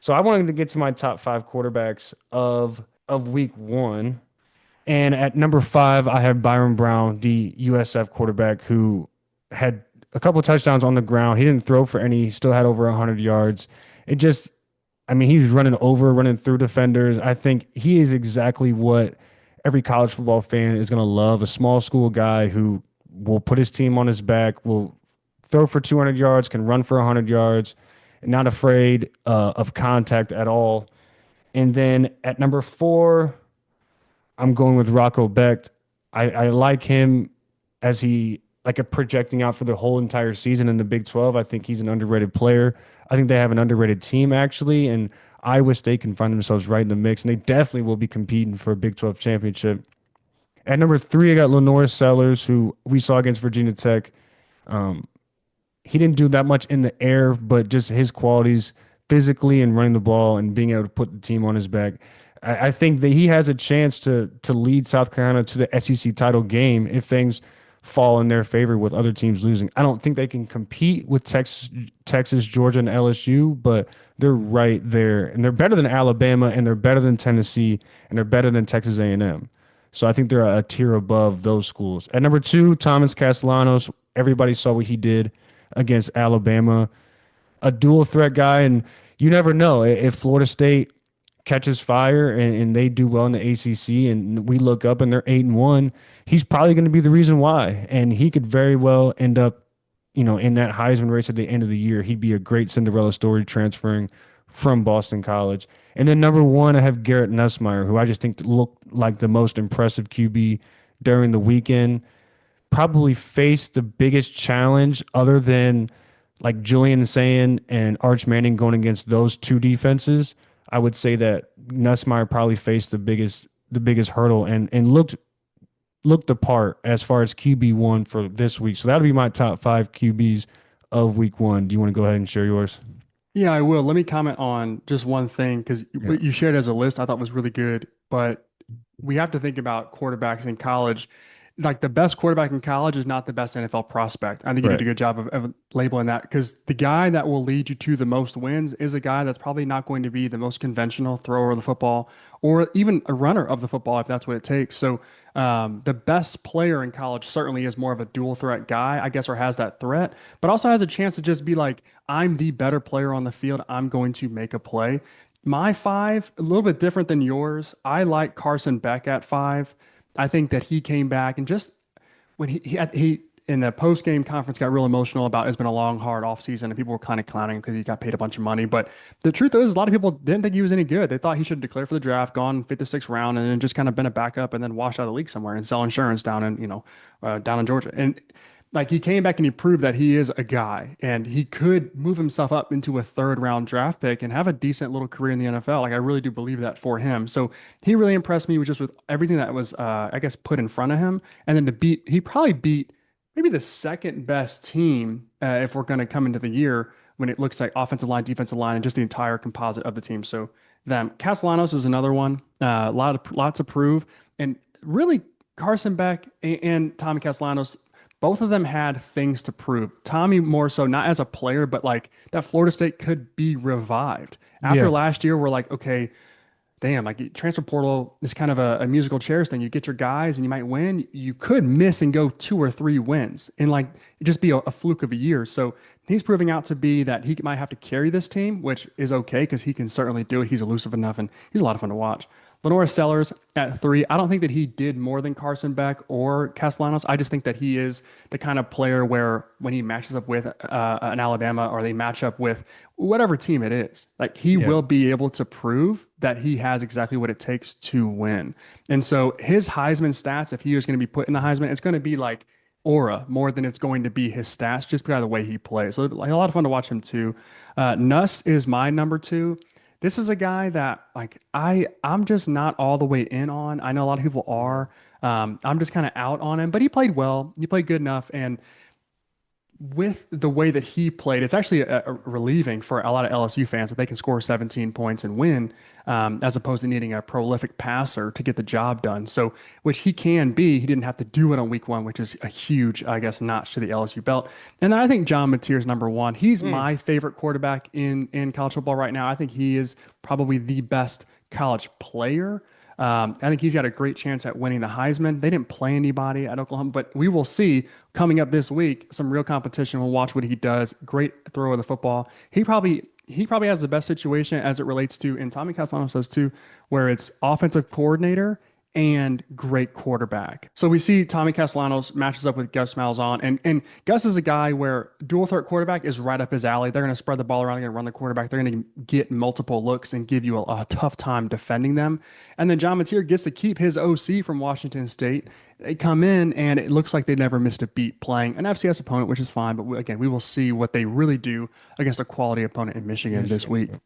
So I wanted to get to my top five quarterbacks of week one. And at number five, I have Byron Brown, the USF quarterback who had a couple touchdowns on the ground. He didn't throw for any, he still had over 100 yards. It just, I mean, he's running over, running through defenders. I think he is exactly what every college football fan is going to love, a small school guy who will put his team on his back, will throw for 200 yards, can run for 100 yards, not afraid of contact at all. And then at number four, I'm going with Rocco Becht. I like him as he like a projecting out for the whole entire season in the Big 12. I think he's an underrated player. I think they have an underrated team actually, and Iowa State can find themselves right in the mix, and they definitely will be competing for a Big 12 championship. At number three, I got Lenore Sellers, who we saw against Virginia Tech. Um, he didn't do that much in the air, but just his qualities physically and running the ball and being able to put the team on his back. I think that he has a chance to lead South Carolina to the SEC title game if things fall in their favor with other teams losing. I don't think they can compete with Texas, Georgia, and LSU, but they're right there, and they're better than Alabama, and they're better than Tennessee, and they're better than Texas A&M. So I think they're a tier above those schools. At number two, Thomas Castellanos. Everybody saw what he did against Alabama, a dual threat guy, and you never know if Florida State catches fire and they do well in the ACC and we look up and they're 8-1, he's probably going to be the reason why, and he could very well end up, in that Heisman race at the end of the year. He'd be a great Cinderella story transferring from Boston College. And then number one, I have Garrett Nussmeier, who I just think looked like the most impressive QB during the weekend. Probably faced the biggest challenge other than like Julian Sayin and Arch Manning going against those two defenses. I would say that Nussmeier probably faced the biggest hurdle and looked the part as far as QB1 for this week. So that'll be my top five QBs of week one. Do you want to go ahead and share yours? Yeah, I will. Let me comment on just one thing because Yeah. what you shared as a list I thought was really good, but we have to think about quarterbacks in college. Like the best quarterback in college is not the best NFL prospect. I think you did Right. a good job of labeling that because the guy that will lead you to the most wins is a guy that's probably not going to be the most conventional thrower of the football or even a runner of the football if that's what it takes. So the best player in college certainly is more of a dual threat guy, I guess, or has that threat, but also has a chance to just be like, I'm the better player on the field. I'm going to make a play. My five, a little bit different than yours. I like Carson Beck at five. I think that he came back and just when he in the post game conference got real emotional about it's been a long, hard off season, and people were kind of clowning him because he got paid a bunch of money. But the truth is, a lot of people didn't think he was any good. They thought he should declare for the draft, gone fifth or sixth round, and then just kind of been a backup and then washed out of the league somewhere and sell insurance down in down in Georgia. And like he came back and he proved that he is a guy and he could move himself up into a third round draft pick and have a decent little career in the NFL. Like I really do believe that for him. So he really impressed me with just with everything that was, I guess, put in front of him. And then he probably beat maybe the second best team if we're going to come into the year when it looks like offensive line, defensive line, and just the entire composite of the team. So them Castellanos is another one. Lots to prove, and really Carson Beck and Tommy Castellanos both of them had things to prove. Tommy more so not as a player, but like that Florida State could be revived. After Yeah. last year, we're like, okay, damn, like transfer portal is kind of a musical chairs thing. You get your guys and you might win. You could miss and go 2 or 3 wins and like just be a fluke of a year. So he's proving out to be that he might have to carry this team, which is okay because he can certainly do it. He's elusive enough and he's a lot of fun to watch. Lenora Sellers at three. I don't think that he did more than Carson Beck or Castellanos. I just think that he is the kind of player where when he matches up with an Alabama or they match up with whatever team it is, like he Yeah. will be able to prove that he has exactly what it takes to win. And so his Heisman stats, if he was going to be put in the Heisman, it's going to be like aura more than it's going to be his stats just because of the way he plays. So like a lot of fun to watch him too. Nuss is my number two. This is a guy that like I'm just not all the way in on. I know a lot of people are. I'm just kind of out on him, but he played well. He played good enough, and with the way that he played, it's actually relieving for a lot of LSU fans that they can score 17 points and win, as opposed to needing a prolific passer to get the job done. So, which he can be, he didn't have to do it on week one, which is a huge, I guess, notch to the LSU belt. And then I think John Mateer's number one. He's Mm. my favorite quarterback in college football right now. I think he is probably the best college player. I think he's got a great chance at winning the Heisman. They didn't play anybody at Oklahoma, but we will see coming up this week some real competition. We'll watch what he does. Great throw of the football. He probably has the best situation as it relates to, and Tommy Castellanos does too, where it's offensive coordinator and great quarterback. So we see Tommy Castellanos matches up with Gus Malzahn, and Gus is a guy where dual threat quarterback is right up his alley. They're going to spread the ball around, they're going to run the quarterback, they're going to get multiple looks and give you a tough time defending them. And then John Mateer gets to keep his OC from Washington State. They come in and it looks like they never missed a beat playing an FCS opponent, which is fine. But again, we will see what they really do against a quality opponent in Michigan this week. Michigan.